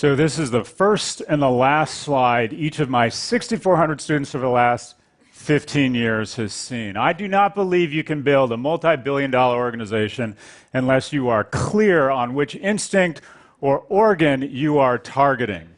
So this is the first and the last slide each of my 6,400 students over the last 15 years has seen. I do not believe you can build a multi-billion-dollar organization unless you are clear on which instinct or organ you are targeting.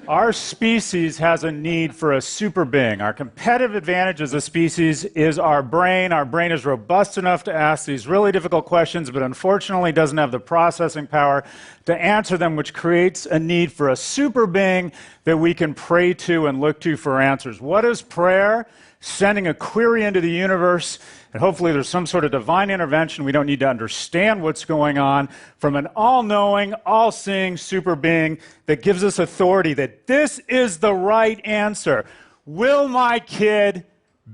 Our species has a need for a super being. Our competitive advantage as a species is our brain. Our brain is robust enough to ask these really difficult questions, but unfortunately doesn't have the processing power to answer them, which creates a need for a super being that we can pray to and look to for answers. What is prayer? Sending a query into the universe, and hopefully there's some sort of divine intervention. We don't need to understand what's going on, from an all-knowing, all-seeing super being that gives us authority that this is the right answer. Will my kid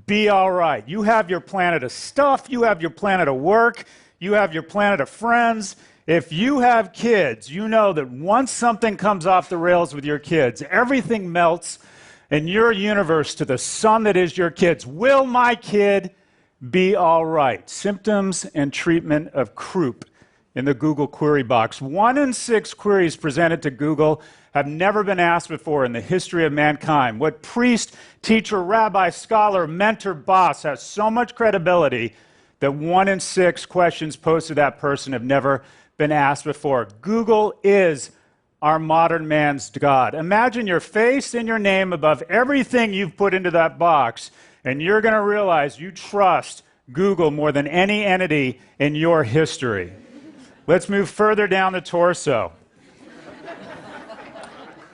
be all right? You have your planet of stuff, you have your planet of work, you have your planet of friends. If you have kids, you know that once something comes off the rails with your kids, everything melts in your universe to the sun that is your kids. Will my kid be all right? Symptoms and treatment of croup in the Google query box. 1 in 6 queries presented to Google have never been asked before in the history of mankind. What priest, teacher, rabbi, scholar, mentor, boss has so much credibility that 1 in 6 questions posed to that person have never been asked before? Google is our modern man's God. Imagine your face and your name above everything you've put into that box, and you're going to realize you trust Google more than any entity in your history. Let's move further down the torso.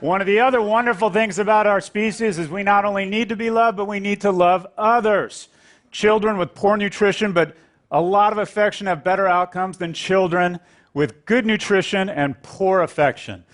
One of the other wonderful things about our species is we not only need to be loved, but we need to love others. Children with poor nutrition, but a lot of affection, have better outcomes than children with good nutrition and poor affection.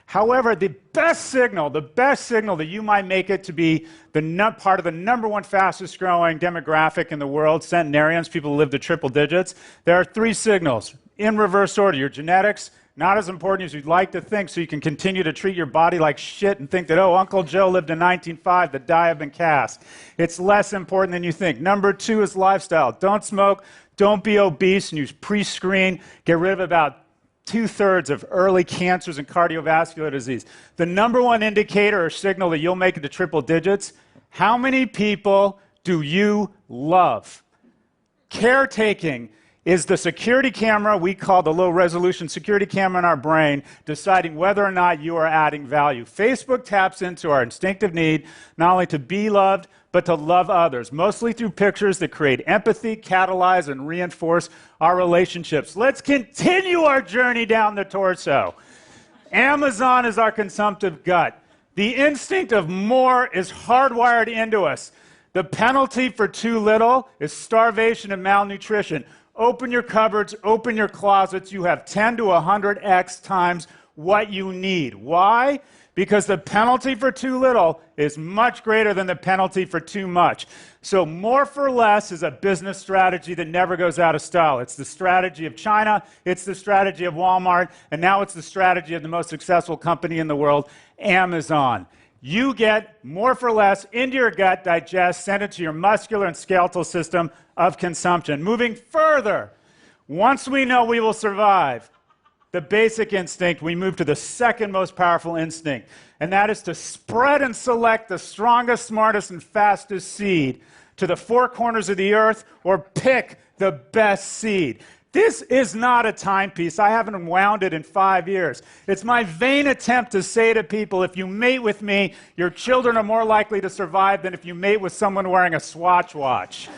However, the best signal that you might make it to be part of the number one fastest growing demographic in the world, centenarians, people who live to triple digits, there are 3 signals in reverse order. Your genetics, not as important as you'd like to think, so you can continue to treat your body like shit and think that, oh, Uncle Joe lived in 1905, the die have been cast. It's less important than you think. Number 2 is lifestyle. Don't smoke, don't be obese, and use pre-screen. Get rid of about 2/3 of early cancers and cardiovascular disease. The number one indicator or signal that you'll make it to triple digits: how many people do you love? Caretaking is the security camera we call the low-resolution security camera in our brain, deciding whether or not you are adding value. Facebook taps into our instinctive need not only to be loved, but to love others, mostly through pictures that create empathy, catalyze, and reinforce our relationships. Let's continue our journey down the torso. Amazon is our consumptive gut. The instinct of more is hardwired into us. The penalty for too little is starvation and malnutrition. Open your cupboards, open your closets. You have 10 to 100x times what you need. Why? Because the penalty for too little is much greater than the penalty for too much. So more for less is a business strategy that never goes out of style. It's the strategy of China, it's the strategy of Walmart, and now it's the strategy of the most successful company in the world, Amazon. You get more for less into your gut, digest, send it to your muscular and skeletal system of consumption. Moving further, once we know we will survive, the basic instinct, we move to the second most powerful instinct, and that is to spread and select the strongest, smartest, and fastest seed to the 4 corners of the earth, or pick the best seed. This is not a timepiece. I haven't wound it in 5 years. It's my vain attempt to say to people, if you mate with me, your children are more likely to survive than if you mate with someone wearing a Swatch watch.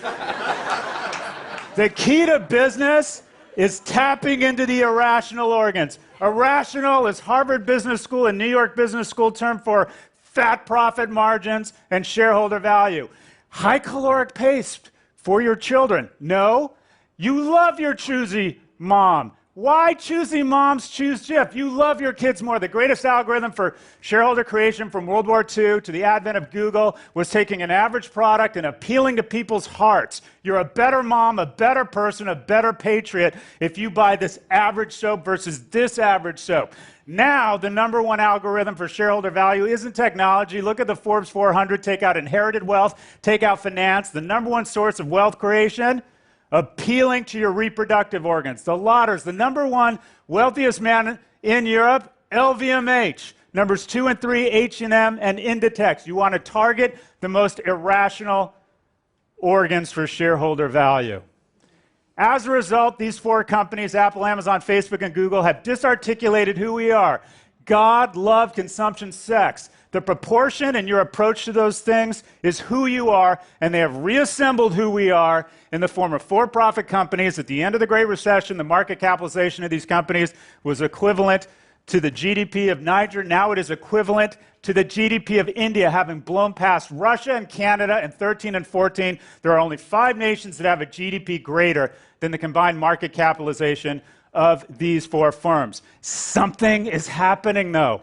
The key to business is tapping into the irrational organs. Irrational is Harvard Business School and New York Business School term for fat profit margins and shareholder value. High caloric paste for your children. No, you love your choosy mom. Why choosy moms choose Jif? You love your kids more. The greatest algorithm for shareholder creation from World War II to the advent of Google was taking an average product and appealing to people's hearts. You're a better mom, a better person, a better patriot if you buy this average soap versus this average soap. Now, the number one algorithm for shareholder value isn't technology. Look at the Forbes 400. Take out inherited wealth, take out finance. The number one source of wealth creation: appealing to your reproductive organs. The Lauders, the number one wealthiest man in Europe, LVMH. Numbers 2 and 3, H&M and Inditex. You want to target the most irrational organs for shareholder value. As a result, these four companies, Apple, Amazon, Facebook, and Google, have disarticulated who we are. God, love, consumption, sex. The proportion in your approach to those things is who you are, and they have reassembled who we are in the form of for-profit companies. At the end of the Great Recession, the market capitalization of these companies was equivalent to the GDP of Niger. Now it is equivalent to the GDP of India, having blown past Russia and Canada in 13 and 14. There are only 5 nations that have a GDP greater than the combined market capitalization of these 4 firms. Something is happening, though.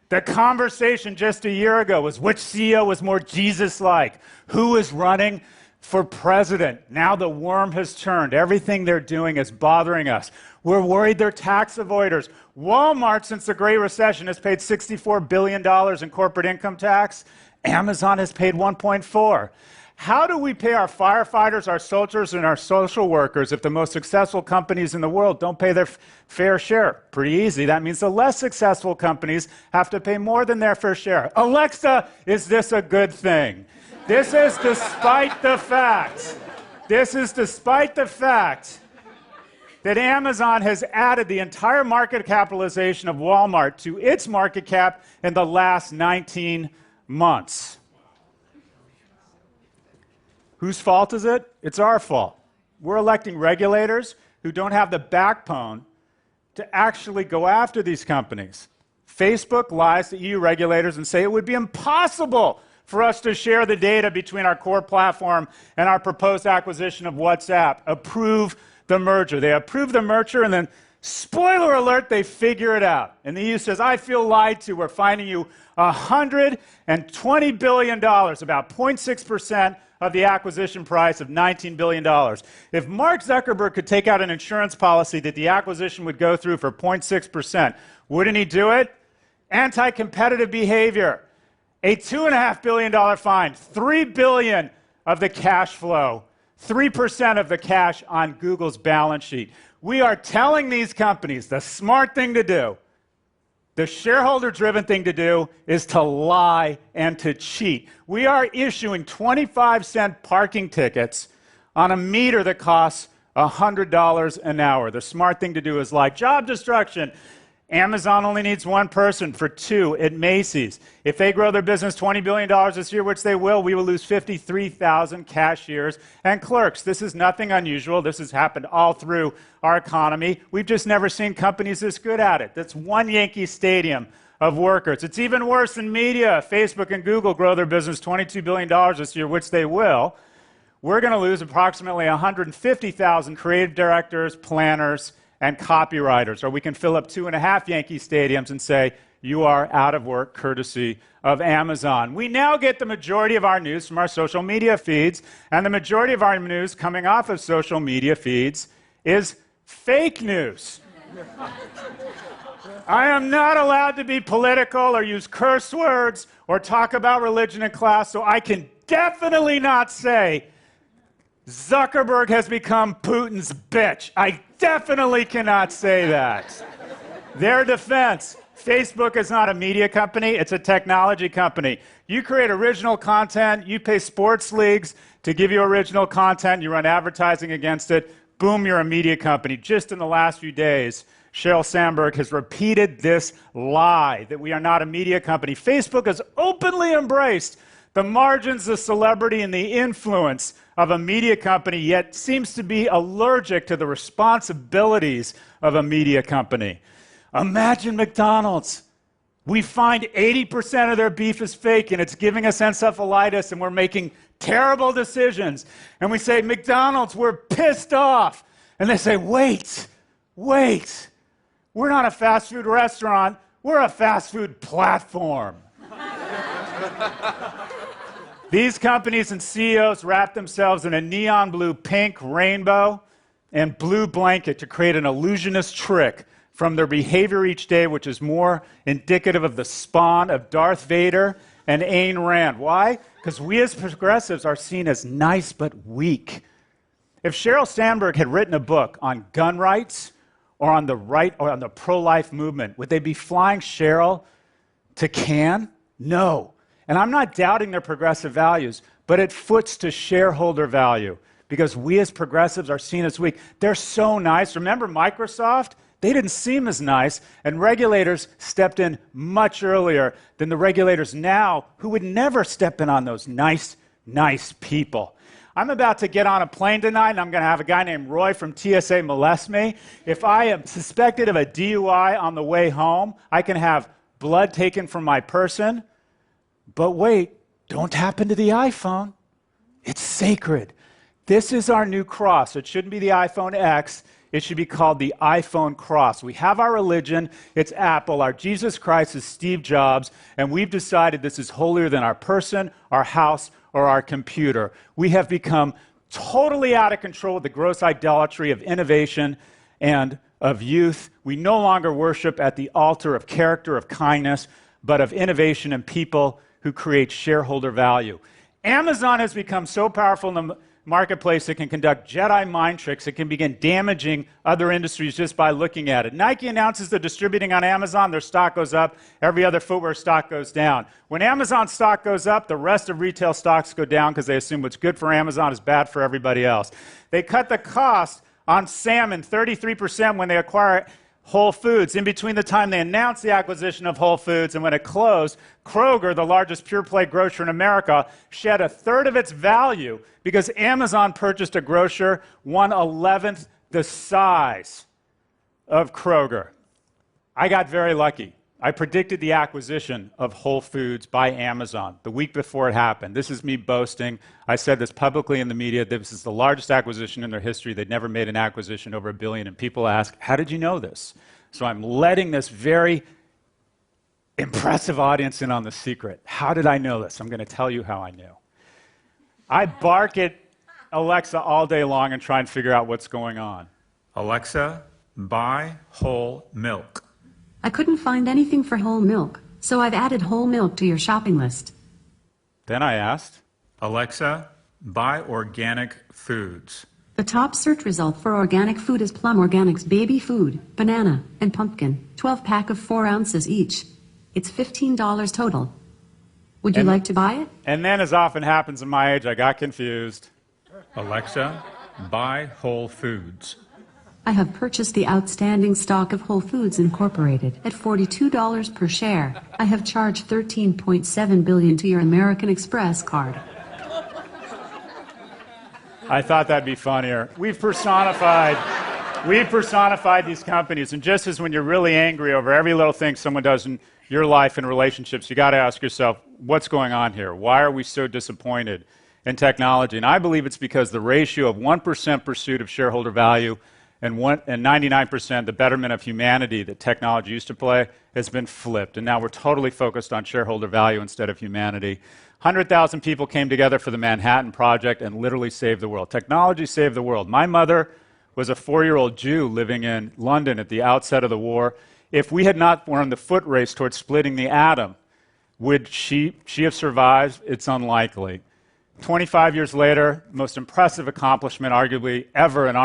The conversation just a year ago was which CEO was more Jesus-like, who is running for president. Now the worm has turned. Everything they're doing is bothering us. We're worried they're tax avoiders. Walmart, since the Great Recession, has paid $64 billion in corporate income tax. Amazon has paid $1.4. How do we pay our firefighters, our soldiers, and our social workers if the most successful companies in the world don't pay their fair share? Pretty easy. That means the less successful companies have to pay more than their fair share. Alexa, is this a good thing? This is despite the fact. This is despite the fact that Amazon has added the entire market capitalization of Walmart to its market cap in the last 19 months. Whose fault is it? It's our fault. We're electing regulators who don't have the backbone to actually go after these companies. Facebook lies to EU regulators and say it would be impossible for us to share the data between our core platform and our proposed acquisition of WhatsApp. Approve the merger. They approve the merger, and then, spoiler alert, they figure it out. And the EU says, I feel lied to. We're finding you $120 billion, about 0.6% of the acquisition price of $19 billion. If Mark Zuckerberg could take out an insurance policy that the acquisition would go through for 0.6%, wouldn't he do it? Anti-competitive behavior. A $2.5 billion fine, $3 billion of the cash flow, 3% of the cash on Google's balance sheet. We are telling these companies the smart thing to do, the shareholder-driven thing to do, is to lie and to cheat. We are issuing 25-cent parking tickets on a meter that costs $100 an hour. The smart thing to do is lie. Job destruction. Amazon only needs 1 person for 2 at Macy's. If they grow their business $20 billion this year, which they will, we will lose 53,000 cashiers and clerks. This is nothing unusual. This has happened all through our economy. We've just never seen companies this good at it. That's 1 Yankee Stadium of workers. It's even worse in media. Facebook and Google grow their business $22 billion this year, which they will. We're going to lose approximately 150,000 creative directors, planners, and copywriters, or we can fill up 2.5 Yankee stadiums and say, you are out of work courtesy of Amazon. We now get the majority of our news from our social media feeds, and the majority of our news coming off of social media feeds is fake news. I am not allowed to be political or use curse words or talk about religion in class, so I can definitely not say Zuckerberg has become Putin's bitch. I definitely cannot say that. Their defense, Facebook is not a media company, it's a technology company. You create original content, you pay sports leagues to give you original content, you run advertising against it, boom, you're a media company. Just in the last few days, Sheryl Sandberg has repeated this lie that we are not a media company. Facebook has openly embraced the margins, the celebrity, and the influence of a media company, yet seems to be allergic to the responsibilities of a media company. Imagine McDonald's. We find 80% of their beef is fake, and it's giving us encephalitis, and we're making terrible decisions. And we say, McDonald's, we're pissed off. And they say, wait, we're not a fast food restaurant, we're a fast food platform. These companies and CEOs wrap themselves in a neon blue, pink, rainbow, and blue blanket to create an illusionist trick from their behavior each day, which is more indicative of the spawn of Darth Vader and Ayn Rand. Why? Because we as progressives are seen as nice but weak. If Sheryl Sandberg had written a book on gun rights or on the right or on the pro-life movement, would they be flying Sheryl to can? No. And I'm not doubting their progressive values, but it foots to shareholder value because we as progressives are seen as weak. They're so nice. Remember Microsoft? They didn't seem as nice, and regulators stepped in much earlier than the regulators now who would never step in on those nice people. I'm about to get on a plane tonight, and I'm going to have a guy named Roy from TSA molest me. If I am suspected of a DUI on the way home, I can have blood taken from my person. But wait, don't tap into the iPhone. It's sacred. This is our new cross. It shouldn't be the iPhone X. It should be called the iPhone cross. We have our religion. It's Apple. Our Jesus Christ is Steve Jobs. And we've decided this is holier than our person, our house, or our computer. We have become totally out of control with the gross idolatry of innovation and of youth. We no longer worship at the altar of character, of kindness, but of innovation and people who create shareholder value. Amazon has become so powerful in the marketplace it can conduct Jedi mind tricks. It can begin damaging other industries just by looking at it. Nike announces they're distributing on Amazon, their stock goes up. Every other footwear stock goes down. When Amazon stock goes up, the rest of retail stocks go down because they assume what's good for Amazon is bad for everybody else. They cut the cost on salmon 33% when they acquire Whole Foods. In between the time they announced the acquisition of Whole Foods and when it closed, Kroger, the largest pure-play grocer in America, shed a third of its value because Amazon purchased a grocer 1/11th the size of Kroger. I got very lucky. I predicted the acquisition of Whole Foods by Amazon the week before it happened. This is me boasting. I said this publicly in the media. This is the largest acquisition in their history. They'd never made an acquisition over $1 billion. And people ask, how did you know this? So I'm letting this very impressive audience in on the secret. How did I know this? I'm going to tell you how I knew. I bark at Alexa all day long and try and figure out what's going on. Alexa, buy whole milk. I couldn't find anything for whole milk, so I've added whole milk to your shopping list. Then I asked, Alexa, buy organic foods. The top search result for organic food is Plum Organics baby food, banana, and pumpkin, 12-pack of 4 ounces each. It's $15 total. Would you like to buy it? And then, as often happens in my age, I got confused. Alexa, buy Whole Foods. I have purchased the outstanding stock of Whole Foods Incorporated at $42 per share. I have charged $13.7 billion to your American Express card. I thought that'd be funnier. We've personified these companies, and just as when you're really angry over every little thing someone does in your life and relationships, you got to ask yourself, what's going on here? Why are we so disappointed in technology? And I believe it's because the ratio of 1% pursuit of shareholder value and 99% the betterment of humanity that technology used to play has been flipped. And now we're totally focused on shareholder value instead of humanity. 100,000 people came together for the Manhattan Project and literally saved the world. Technology saved the world. My mother was a 4-year-old Jew living in London at the outset of the war. If we had not won the foot race towards splitting the atom, would she have survived? It's unlikely. 25 years later, most impressive accomplishment arguably ever in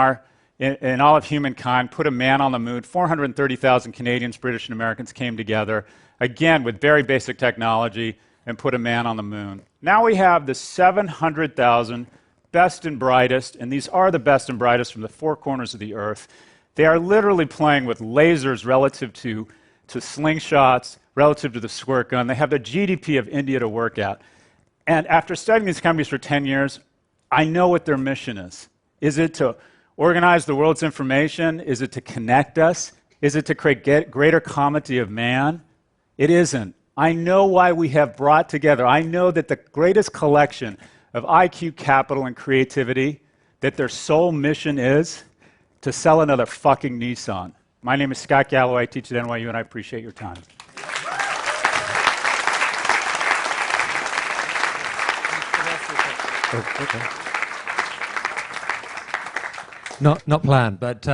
all of humankind, put a man on the moon. 430,000 Canadians, British, and Americans came together, again, with very basic technology, and put a man on the moon. Now we have the 700,000 best and brightest, and these are the best and brightest from the 4 corners of the earth. They are literally playing with lasers relative to slingshots, relative to the squirt gun. They have the GDP of India to work at. And after studying these companies for 10 years, I know what their mission is. Is it to organize the world's information? Is it to connect us? Is it to create greater comity of man? It isn't. I know why we have brought together. I know that the greatest collection of IQ, capital, and creativity, that their sole mission is to sell another fucking Nissan. My name is Scott Galloway. I teach at NYU, and I appreciate your time. Oh, okay. Not planned, but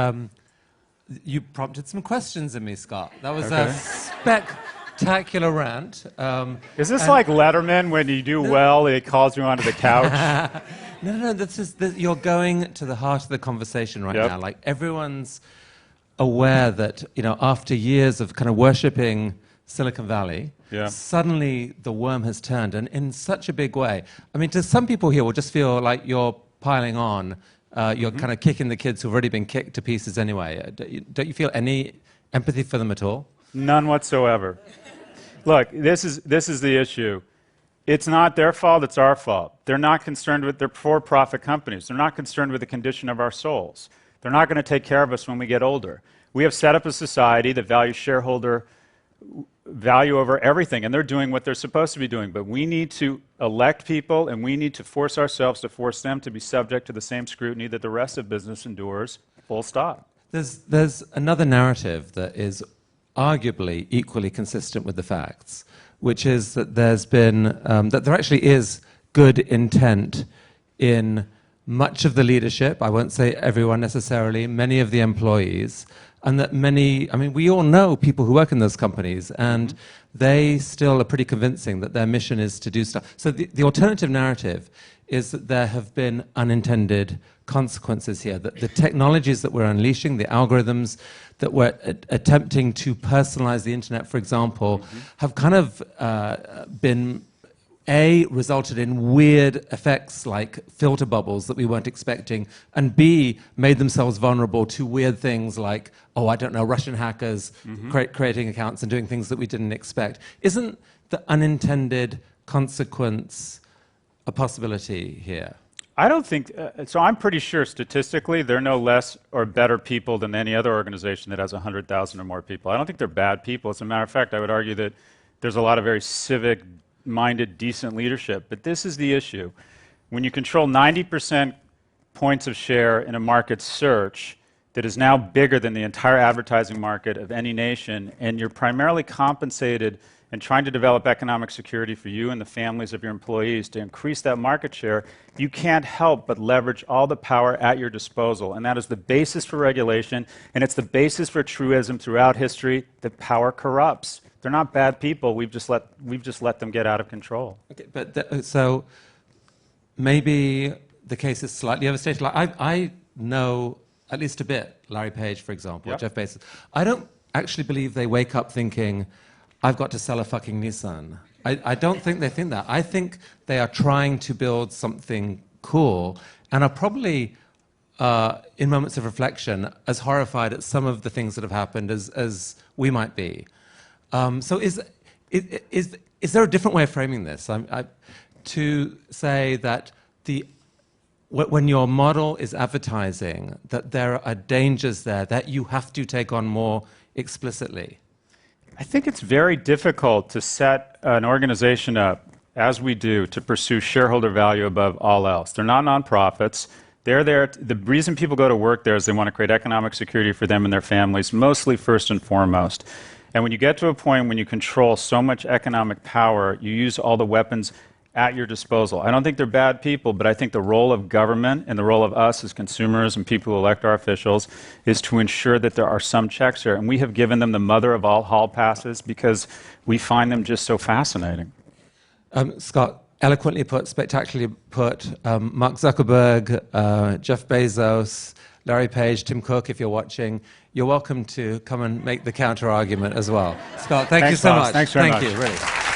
you prompted some questions in me, Scott. That was a spectacular rant. Is this like Letterman when you do well, he calls you onto the couch? No, you're going to the heart of the conversation right now. Like, everyone's aware that, after years of kind of worshipping Silicon Valley, Yeah. suddenly the worm has turned, and in such a big way. I mean, to some people here will just feel like you're piling on, you're kind of kicking the kids who've already been kicked to pieces anyway. Don't you feel any empathy for them at all? None whatsoever. Look, this is the issue. It's not their fault, it's our fault. They're not concerned with their for-profit companies. They're not concerned with the condition of our souls. They're not going to take care of us when we get older. We have set up a society that values shareholder value over everything, and they're doing what they're supposed to be doing. But we need to elect people, and we need to force ourselves to force them to be subject to the same scrutiny that the rest of business endures, full stop. There's another narrative that is arguably equally consistent with the facts, which is that there's been, that there actually is good intent in much of the leadership, I won't say everyone necessarily, many of the employees, and that many, I mean, we all know people who work in those companies, and they still are pretty convincing that their mission is to do stuff. So the alternative narrative is that there have been unintended consequences here, that the technologies that we're unleashing, the algorithms that we're attempting to personalize the internet, for example, have kind of been resulted in weird effects like filter bubbles that we weren't expecting, and B, made themselves vulnerable to weird things like, oh, I don't know, Russian hackers creating accounts and doing things that we didn't expect. Isn't the unintended consequence a possibility here? I don't think, so I'm pretty sure statistically they're no less or better people than any other organization that has 100,000 or more people. I don't think they're bad people. As a matter of fact, I would argue that there's a lot of very civic-minded, decent leadership. But this is the issue. When you control 90% points of share in a market search that is now bigger than the entire advertising market of any nation, and you're primarily compensated and trying to develop economic security for you and the families of your employees to increase that market share, you can't help but leverage all the power at your disposal. And that is the basis for regulation, and it's the basis for truism throughout history that power corrupts. They're not bad people. We've just let them get out of control. Okay, but so maybe the case is slightly overstated. Like I know at least a bit Larry Page, for example, Yep. Jeff Bezos. I don't actually believe they wake up thinking, I've got to sell a fucking Nissan. I don't think they think that. I think they are trying to build something cool and are probably, in moments of reflection, as horrified at some of the things that have happened as we might be. So is there a different way of framing this? To say that when your model is advertising, that there are dangers there that you have to take on more explicitly? I think it's very difficult to set an organization up, as we do, to pursue shareholder value above all else. They're not nonprofits. They're there. The reason people go to work there is they want to create economic security for them and their families, mostly first and foremost. And when you get to a point when you control so much economic power, you use all the weapons at your disposal. I don't think they're bad people, but I think the role of government and the role of us as consumers and people who elect our officials is to ensure that there are some checks here. And we have given them the mother of all hall passes because we find them just so fascinating. Scott, eloquently put, spectacularly put, Mark Zuckerberg, Jeff Bezos, Larry Page, Tim Cook, if you're watching, you're welcome to come and make the counter-argument as well. Scott, thank you so much. Thanks very much. Thank you, really.